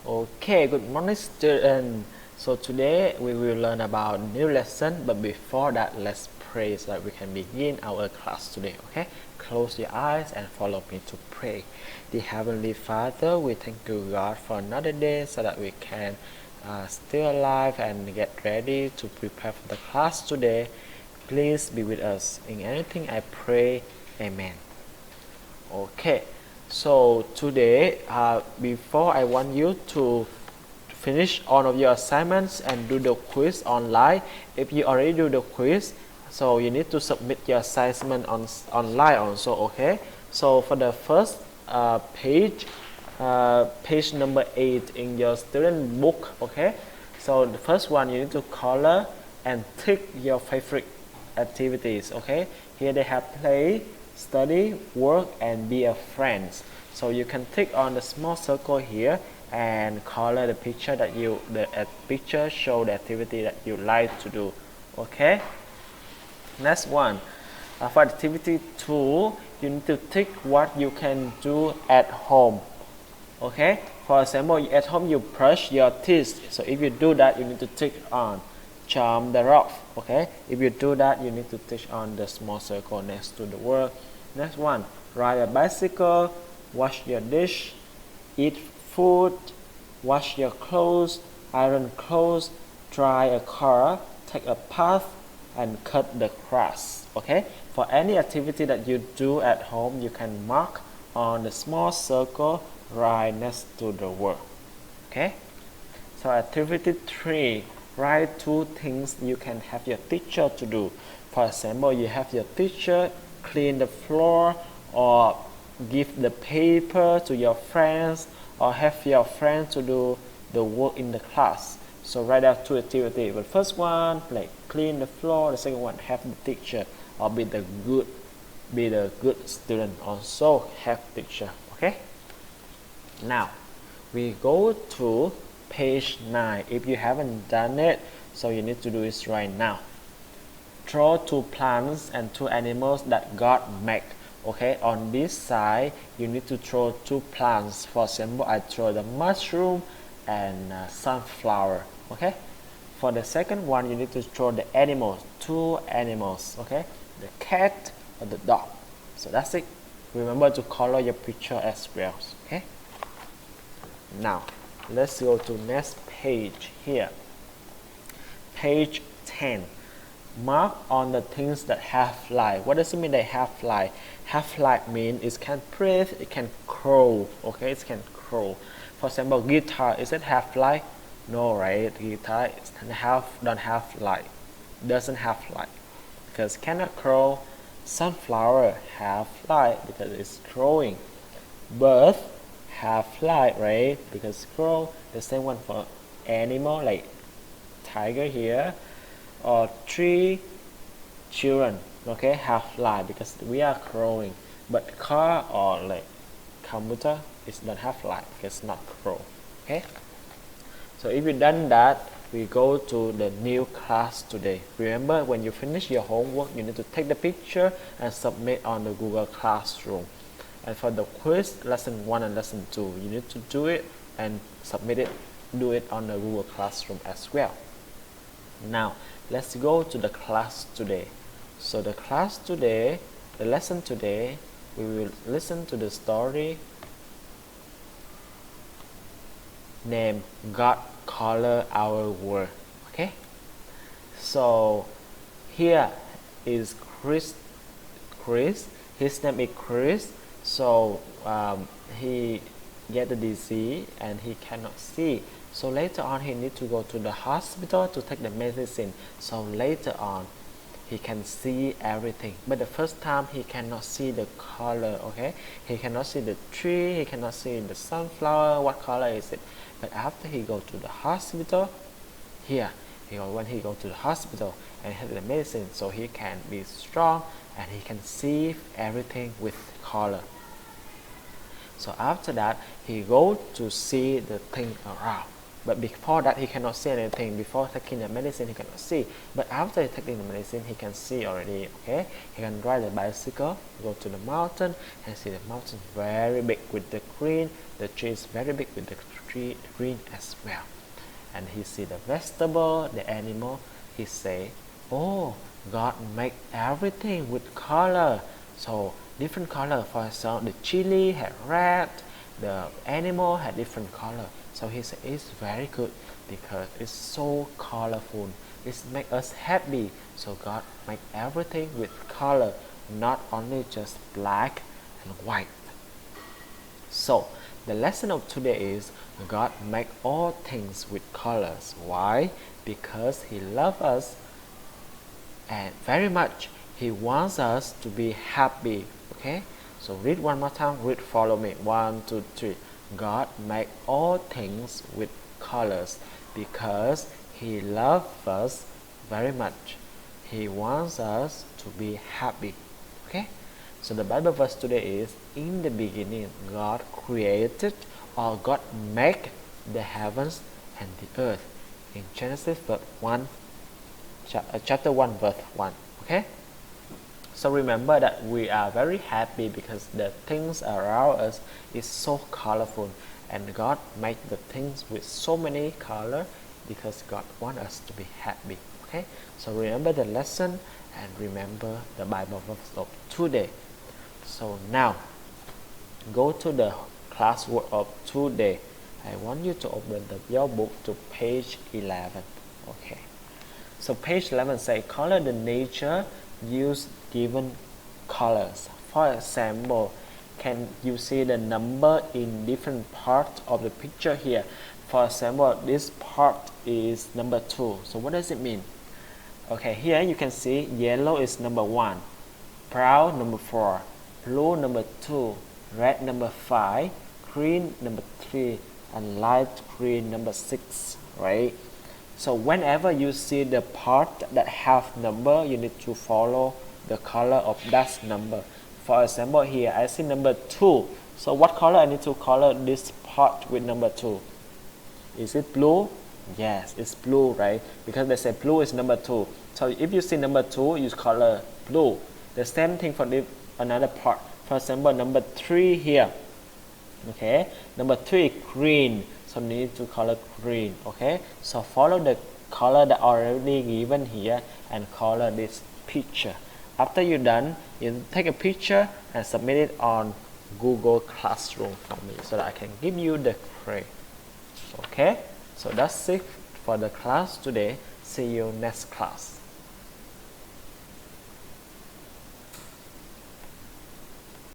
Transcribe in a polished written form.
Okay, good morning students. So today we will learn about new lesson, but before that let's pray so that we can begin our class today. Okay, close your eyes and follow me to pray. Dear Heavenly Father, we thank you God for another day so that we can stay alive and get ready to prepare for the class today. Please be with us in anything I pray. Amen. Okay, so today before I want you to finish all of your assignments and do the quiz online. If you already do the quiz, so you need to submit your assignment online also. Okay, so for the first page, page number 8 in your student book. Okay, so the first one you need to color and tick your favorite activities. Okay, here they have play, study, work, and be a friend. So you can tick on the small circle here and color the picture that the picture show the activity that you like to do. Okay, next one, for activity 2 you need to tick what you can do at home. Okay, for example, at home you brush your teeth, so if you do that you need to tick on charm the rock. Okay, if you do that you need to tick on the small circle next to the word. Next one, ride a bicycle, wash your dish, eat food, wash your clothes, iron clothes, dry a car, take a bath, and cut the grass. Okay, for any activity that you do at home you can mark on the small circle right next to the word. Okay, so activity 3, write 2 things you can have your teacher to do. For example, you have your teacher clean the floor, or give the paper to your friends, or have your friends to do the work in the class. So write out 2 activities. But first one, like clean the floor. The second one, have the teacher, or be the good student. Also have teacher. Okay. Now we go to page 9. If you haven't done it, so you need to do it right now. Draw 2 plants and 2 animals that God made. Okay, on this side you need to draw 2 plants. For example, I draw the mushroom and sunflower. Okay, for the second one you need to draw the animals, 2 animals. Okay, the cat or the dog. So that's it. Remember to color your picture as well. Okay, now let's go to next page here, page 10. Mark on the things that have life. What does it mean they have life? Have life means it can breathe, it can crawl. Okay, it can crawl. For example, guitar, is it have life? No, right? Guitar don't have life. Doesn't have life because cannot crawl. Sunflower have life because it's growing. Bird have life, right? Because grow. The same one for animal like tiger here, or 3 children. Okay, have life because we are growing. But car or like computer is don't have life because it's not grow. Okay, so if you done that, we go to the new class today. Remember, when you finish your homework you need to take the picture and submit on the Google Classroom. And for the quiz, lesson 1 and lesson 2, you need to do it and submit it, do it on the Google Classroom as well. Now let's go to the class today. So the class today, the lesson today, we will listen to the story named God Color Our World. Okay, so here is Chris. His name is Chris. So he get the disease and he cannot see. So later on he need to go to the hospital to take the medicine. So later on he can see everything. But the first time he cannot see the color. Okay, he cannot see the tree, he cannot see the sunflower, what color is it. But after he go to the hospital, here when he go to the hospital and have the medicine, so he can be strong and he can see everything with color. So after that he go to see the thing around. but before that he cannot see anything. Before taking the medicine he cannot see, but after taking the medicine he can see already. Okay, he can ride the bicycle, go to the mountain and see the mountain very big with the green, the tree is very big with the tree green as well. And he see the vegetable, the animal. He say, oh, God make everything with color. So different color. For example, the chili had red, the animal had different color. So he said it's very good because it's so colorful. It make us happy. So God make everything with color, not only just black and white. So the lesson of today is God make all things with colors. Why? Because He loves us and very much. He wants us to be happy. Okay, so read one more time. Read, follow me. 1, 2, 3. God make all things with colors because He loves us very much. He wants us to be happy. Okay, so the Bible verse today is, in the beginning God created, or God made the heavens and the earth, in Genesis chapter 1 verse 1. Okay, so remember that we are very happy because the things around us is so colorful, and God made the things with so many color because God wants us to be happy. Okay, so remember the lesson and remember the Bible verse of today. So now go to the classwork of today. I want you to open your book to page 11. Okay, so page 11 say, color the nature, use given colors. For example, can you see the number in different parts of the picture here? For example, this part is number 2. So what does it mean? Okay, here you can see yellow is number 1, brown number 4, blue number 2, red number 5, green number 3, and light green number 6, right? So whenever you see the part that have number, you need to follow the color of that number. For example, here I see number 2. So what color I need to color this part with number 2? Is it blue? Yes, it's blue, right? Because they say blue is number 2. So if you see number 2, you color blue. The same thing for the another part. For example, number 3 here. Okay, number 3 green. So you need to color green. Okay, so follow the color that already given here and color this picture. After you're done, you take a picture and submit it on Google Classroom for me so that I can give you the grade. Okay, so that's it for the class today. See you next class.